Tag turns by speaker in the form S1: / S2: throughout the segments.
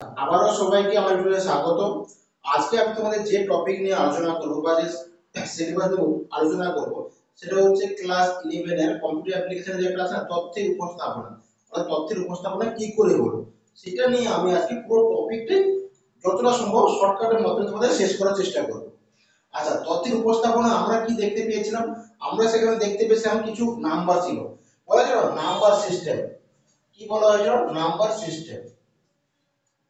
S1: আবারও সবাইকে আমার ভিডিওতে স্বাগত। আজকে আমি তোমাদের যে টপিক নিয়ে আলোচনা করব বা যে সিলেবাস নিয়ে আলোচনা করব সেটা হচ্ছে ক্লাস 11 এর কম্পিউটার অ্যাপ্লিকেশনের যে ক্লাস না তথ্যের উপস্থাপনা। তথ্যের উপস্থাপনা কি করে হলো সেটা নিয়ে আমি আজকে পুরো টপিকটাই যতটা সম্ভব শর্টকাটের মাধ্যমে তোমাদের শেষ করার চেষ্টা করব। আচ্ছা, তথ্যের উপস্থাপনা আমরা কি দেখতে পেয়েছিলাম? আমরা সেখানে দেখতে পেয়েছিলাম কিছু নাম্বার ছিল, বলা ছিল নাম্বার সিস্টেম। কি বলা হয়েছিল? Number system.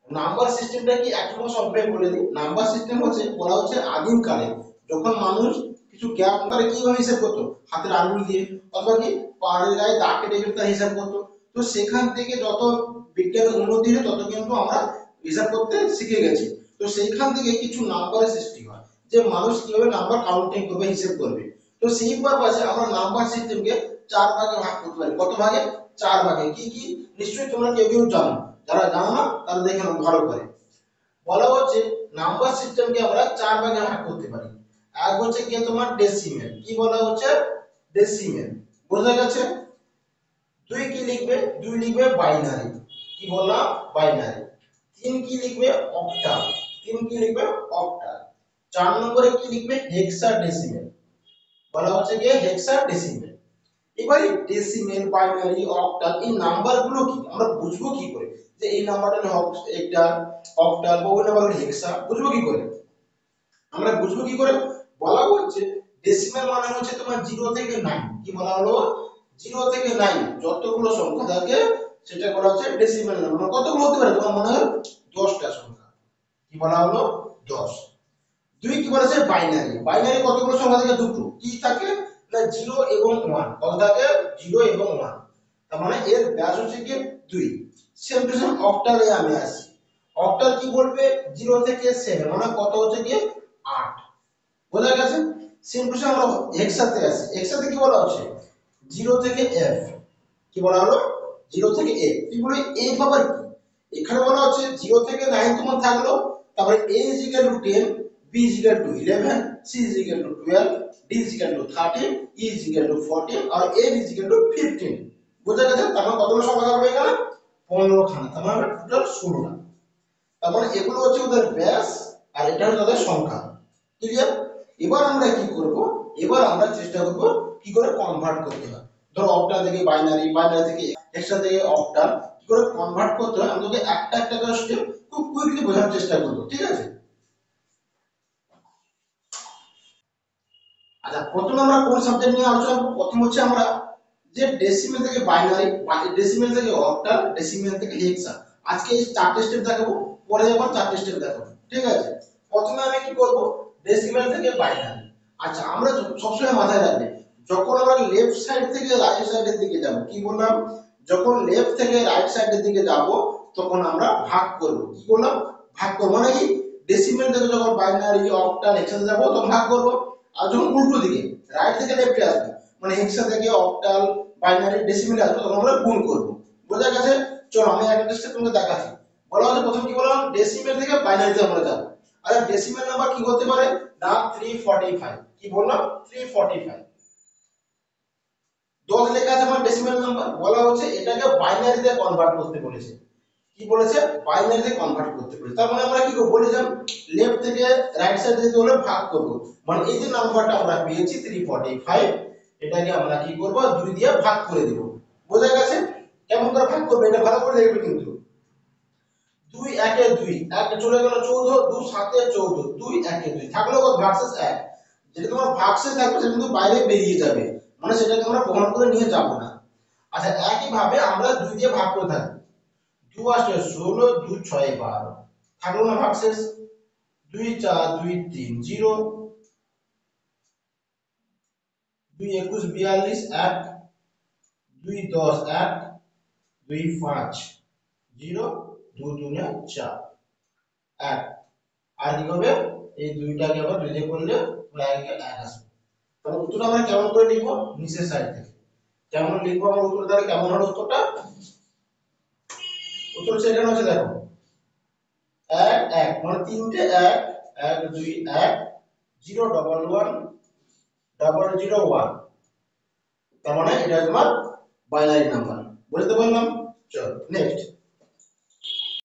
S1: নাম্বার সিস্টেমটা কি একদম সংক্ষেপে বলে দিই। নাম্বার সিস্টেম হচ্ছে বলা হচ্ছে আদিম কালে যখন মানুষ কিছু গ্যাপ করে কিভাবে হিসাব করতো, হাতের আঙ্গুল দিয়ে অথবা কি পাহাড়ের গায়ে দাগ কেটে কেটে তার হিসাব করতো। তো সেখান থেকে যত বিজ্ঞানের উন্নতি হয় তত কিন্তু আমরা হিসাব করতে শিখে গেছি। তো সেইখান থেকে কিছু নাম্বারের সৃষ্টি হয় যে মানুষ কিভাবে নাম্বার কাউন্টিং করবে, হিসাব করবে। তো সেই পারপাসে আমরা নাম্বার সিস্টেমকে চার ভাগে ভাগ করতে পারি। কত ভাগে? চার ভাগে। কি কি? নিশ্চয়ই তোমরা কেউ কেউ জানো, যারা জানো না তারা দেখে নাও ভালো করে। বলা হচ্ছে নাম্বার সিস্টেমকে আমরা চার ভাগে ভাগ করতে পারি। এক হচ্ছে কি তোমার ডেসিমেল। কি বলা হচ্ছে? ডেসিমেল। বোঝা গেছে? দুই কি লিখবে? দুই লিখবে বাইনারি। কি বললাম? বাইনারি। তিন কি লিখবে? অক্টাল। তিন কি লিখবে? অক্টাল। চার নম্বরে কি লিখবে? হেক্সাডেসিমেল। বলা হচ্ছে কি হেক্সাডেসিমেল। এবারে ডেসিমেল, বাইনারি, অক্টাল এই নাম্বারগুলো কি আমরা বুঝবো কি করে যে এই নাম্বারটা হলো একটা অক্টাল বা ওই নাম্বার হলো হেক্সা? বুঝবো কি করে? আমরা বুঝবো কি করে? বলা হচ্ছে ডেসিমেল মানে হচ্ছে তোমার 0 থেকে 9। কি বলা হলো? 0 থেকে 9 যতগুলো সংখ্যা থাকে সেটা বলা হচ্ছে ডেসিমেল নাম্বার। কতগুলো হতে পারে তোমার মনে হয়? 10টা সংখ্যা। কি বলা হলো? 10। দুই কি বলেছে? বাইনারি। বাইনারি কতগুলো সংখ্যা থাকে? দুটো। কি থাকে না 0 এবং 1। কত থাকে? 0 এবং 1। তার মানে এর ব্যাস হচ্ছে কি 2। সেম টু সেম অক্টালে আমি আসি। অক্টাল কি বলবে? 0 থেকে 7 মানে কত হচ্ছে কি 8। বোঝা গেছে? সেম টু সেম আমরা হেক্সাতে আসি। হেক্সাতে কি বলা হচ্ছে? 0 থেকে f। কি বলা হলো? 0 থেকে f। কি বলে f আবার কি? এখানে বলা হচ্ছে 0 থেকে 9 তোমার থাকলো, তারপরে a = 10, b = 11, c = 12, d = 13, e = 14 R f = 15। বোঝা গেছে? তার মানে কতগুলো সংখ্যা থাকবে এখানে? 15 খানা। তার মানে টোটাল 16টা। তার মানে এগুলো হচ্ছে ওদের ব্যাস আর এটা হচ্ছে তাদের সংখ্যা। ক্লিয়ার? এবার আমরা কি করব? এবার আমরা চেষ্টা করব কি করে কনভার্ট করতে হয়। ধরো অক্টাল থেকে বাইনারি, বাইনারি থেকে হেক্সা থেকে অক্টাল কি করে কনভার্ট করতে হয় আমি তোকে একটা একটা করে স্টেপ খুব কুইকলি বোঝানোর চেষ্টা করব। ঠিক আছে? আচ্ছা, প্রথমে আমরা কোন সাবজেক্ট নিয়ে আলোচনা করব? প্রথম হচ্ছে আমরা যে ডেসিমেল থেকে বাইনারি, ডেসিমেল থেকে অক্টাল, ডেসিমেল থেকে হেক্সা। আজকে এই চারটে স্টেপ দেখাবো, পরে আবার চারটে স্টেপ দেখাবো। ঠিক আছে? প্রথমে আমি কি করব? ডেসিমেল থেকে বাইনারি। আচ্ছা, আমরা সবসময় মাথায় রাখবে যখন আমরা লেফট সাইড থেকে রাইট সাইডের দিকে যাব, কি বললাম? যখন লেফট থেকে রাইট সাইডের দিকে যাব তখন আমরা ভাগ করব। কি বললাম? ভাগ করব মানে কি ডেসিমেল থেকে যখন বাইনারি, অক্টাল, হেক্সা যাব তখন ভাগ করব। আর যখন উল্টো দিকে রাইট থেকে লেফটে আসবে মানে হেক্সা থেকে অক্টাল, বাইনারি, ডেসিমেলে আসবে তখন আমরা গুণ করব। বোঝা গেছে? চলো আমি একটা স্টেপ তোমাকে দেখাচ্ছি। বলা হচ্ছে প্রথম কি বললাম? ডেসিমেল থেকে বাইনারিতে আমরা যাব। আচ্ছা, ডেসিমেল নাম্বার কি হতে পারে? না 345। কি বললাম? 345। 10 লেখা আছে আমার ডেসিমেল নাম্বার। বলা হচ্ছে এটাকে বাইনারিতে কনভার্ট করতে বলেছে। কি বলেছে? বাইনারিতে কনভার্ট করতে বলেছে। তার মানে আমরা কি করব? বলেছিলাম লেফট থেকে রাইট সাইড যেতে হলে ভাগ করব। মানে এই যে নাম্বারটা আমরা পেয়েছি 345, এটাকে আমরা কি করব? 2 দিয়ে ভাগ করে দেব। বোঝা গেছে? কেমন করে ভাগ করব এটা ভালো করে দেখবে কিন্তু। 2 1 এ 2, 1 চলে গেল 14, 2 7 এ 14, 2 1 এ 2 থাকলো কত? ভাগশেষ 1। যেটা তোমার ভাগশেষ থাকবে সেটা কিন্তু বাইরে বেরিয়ে যাবে, মানে সেটাকে আমরা প্রমাণ করে নিয়ে যাব না। আচ্ছা, একই ভাবে আমরা 2 দিয়ে ভাগ করে থাকবো। 2 8 এ 16, 2 6 এ 12 থাকলো না ভাগশেষ? 2 4 2 3 0, 2 21 42 1, 2 10 1, 2 5 0, 2 2 4 1। আর কি হবে? এই দুইটাকে আবার 2 দিয়ে করলে 1 1 আসবে। তাহলে উত্তরটা আমরা কেমন করে লিখব? নিচের সাইড থেকে কেমন লিখবো আমরা উত্তর? তাহলে কেমন হলো উত্তরটা? উত্তর সেখানে হচ্ছে দেখো 1 1 মানে তিনটে 1 1 2 1 0 1 1 0 0 1। তার মানে এটা তোমার বাইনারি নাম্বার। বুঝতে পারলাম? চল নেক্সট।